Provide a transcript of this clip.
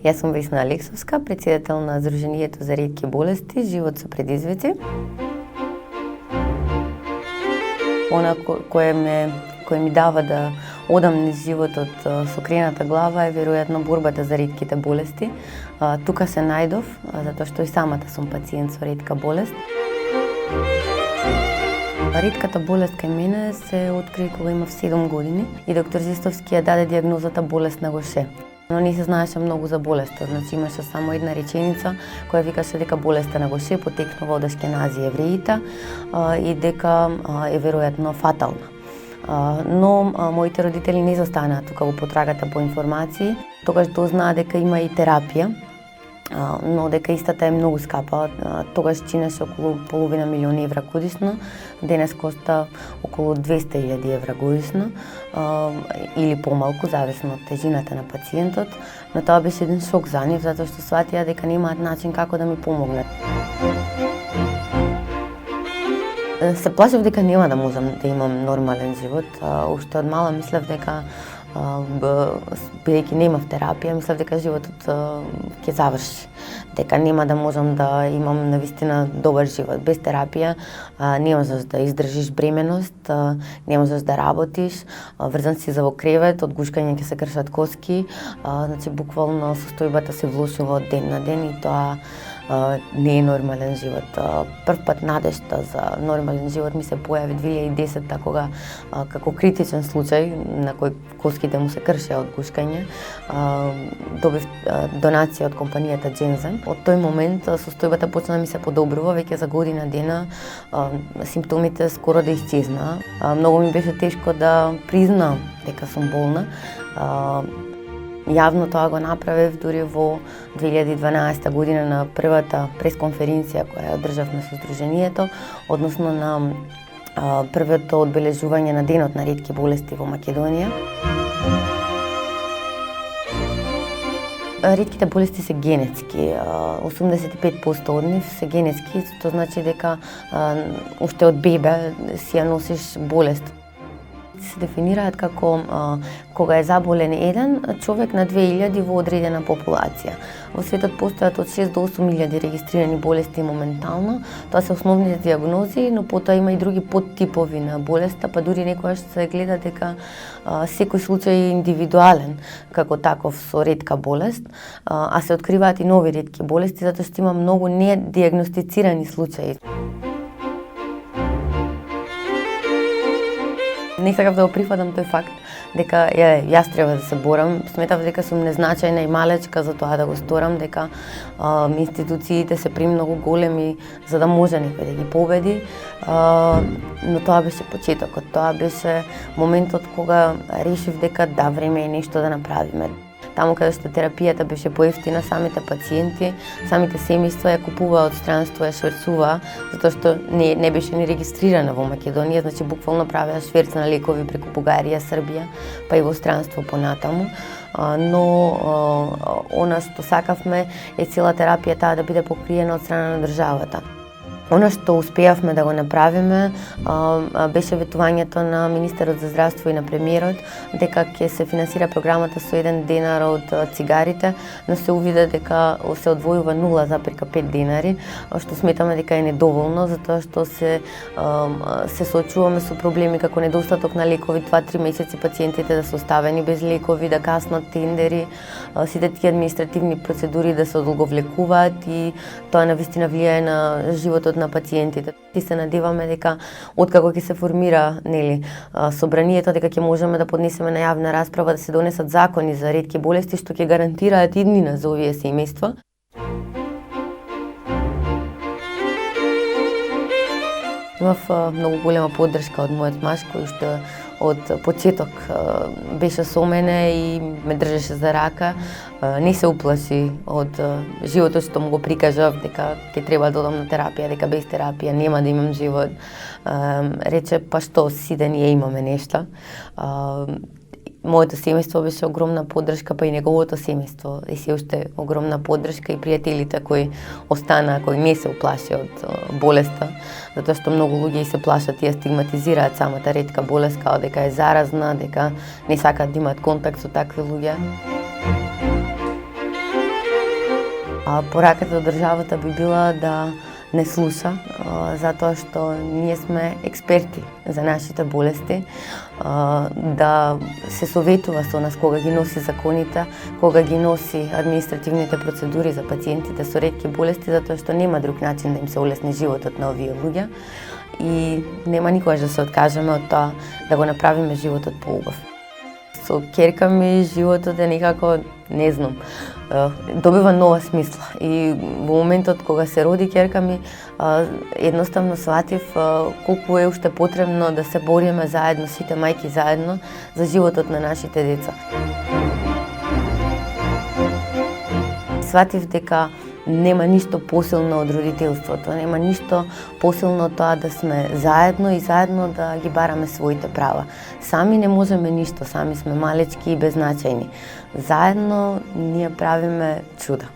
Јас сум Весна Алексовска, председател на Сдруженијето за ретки болести Живот со предизвици. Она кое ми дава да одам низ животот со крената глава е веројатно борбата за ретките болести. Тука се најдов, затоа што и самата сум пациент со ретка болест. Ретката болест кај мене се откри кога имав 7 години и доктор Зистовски ја даде диагнозата болест на Гоше. Но не се знаеше многу за болеста, значи имаше само една реченица која викаше дека болеста на Гоше потекнува од Ашкенази евреите и дека е веројатно фатална. Но моите родители не застанаа тука во потрагата по информации. Тогаш дознаа дека има и терапија, но дека истата е многу скапа. Тогаш чинеше околу половина милион евра годишно, денес коста околу 200.000 евра годишно или помалку, зависно од тежината на пациентот, но тоа беше еден шок за нив, затоа што сватија дека немаат начин како да ми помогнат. Се плашев дека нема да можам да имам нормален живот. Уште од мала мислев дека бидејќи немав терапија, мислев дека животот ќе заврши, дека нема да можам да имам навистина добар живот. Без терапија не можеш да издржиш бременост, не можеш да работиш, врзан си за во кревет, од гушкање ќе се кршат коски, значи буквално состојбата се влошува од ден на ден и тоа не е нормален живот. Прв пат надежта за нормален живот ми се појави 2010-та, кога како критичен случај на кој коските му се кршеа од гушкање, добив донација од компанијата Джензен. Од тој момент состојбата почна да ми се подобрува, веќе за година дена симптомите скоро да исчезнаа. Многу ми беше тешко да признам дека сум болна. Јавно тоа го направив дури во 2012 година на првата пресконференција која одржавме со Сдруженијето, односно на првото одбележување на денот на ретки болести во Македонија. Ретките болести се генетски, 85% од нив се генетски, тоа значи дека уште од бебе си ја носиш болест. Се дефинираат како кога е заболен еден човек на 2000 во одредена популација. Во светот постојат од 6 до 8000 регистрирани болести моментално. Тоа се основните диагнози, но потоа има и други подтипови на болеста, па дури некогаш се гледа дека секој случај е индивидуален како таков со ретка болест, а се откриваат и нови ретки болести затоа што има многу недиагностицирани случаи. Не сакав да го прифатам тој факт дека јас треба да се борам. Сметав дека сум незначајна и малечка за тоа да го сторам, дека институциите се премногу големи за да може некој да ги победи. Но тоа беше почетокот, тоа беше моментот кога решив дека да, време е нешто да направиме. Таму каде што терапијата беше поевтина, самите пациенти, самите семејства ја купуваа од странство, ја шверцуваа, затоа што не беше ни регистрирана во Македонија, значи буквално правеа шверц на лекови преку Бугарија, Србија, па и во странство понатаму. Но она што сакавме е цела терапија таа да биде покриена од страна на државата. Она што успеавме да го направиме беше ветувањето на министерот за здравство и на премиерот дека ќе се финансира програмата со 1 денар од цигарите, но се увиде дека се одвојува 0,5 денари, што сметаме дека е недоволно затоа што се соочуваме со проблеми како недостаток на лекови, 2-3 месеци пациентите да се оставени без лекови, да каснат тендери, сите тие административни процедури да се одолговлекуваат и тоа навистина влијае на животот на пациентите. И се надеваме дека откако ќе се формира собранието, дека ќе можеме да поднесеме на јавна расправа да се донесат закони за ретки болести што ќе гарантираат иднина за овие семејства. Имав многу голема поддршка од мојот маж кој што од почеток беше со мене и ме држеше за рака. Не се уплаши од животот што му го прикажав дека ќе треба да одам на терапија, дека без терапија нема да имам живот. Рече па што, сите ние имаме нешта. моето семејство беше огромна поддршка, па и неговото семејство е се уште огромна поддршка, и пријателите кои останаа, кои не се уплаши од болеста, затоа што многу луѓе се плашат и ја стигматизираат самата ретка болест као дека е заразна, дека не сакаат да имаат контакт со такви луѓе. Пораката од државата би била да не слуша, затоа што ние сме експерти за нашите болести, да се советува со нас кога ги носи законите, кога ги носи административните процедури за пациентите со ретки болести, затоа што нема друг начин да им се улесни животот на овие луѓе и нема никогаш да се откажеме од тоа да го направиме животот поубав. Со ќерка ми животот е некако, не знам, добива нова смисла, и во моментот кога се роди ќерка ми, едноставно сватив колку е уште потребно да се бориме заедно, сите мајки заедно, за животот на нашите деца. Сватив дека нема ништо посилно од родителството, нема ништо посилно тоа да сме заедно и заедно да ги бараме своите права. Сами не можеме ништо, сами сме малечки и беззначајни. Заедно ние правиме чуда.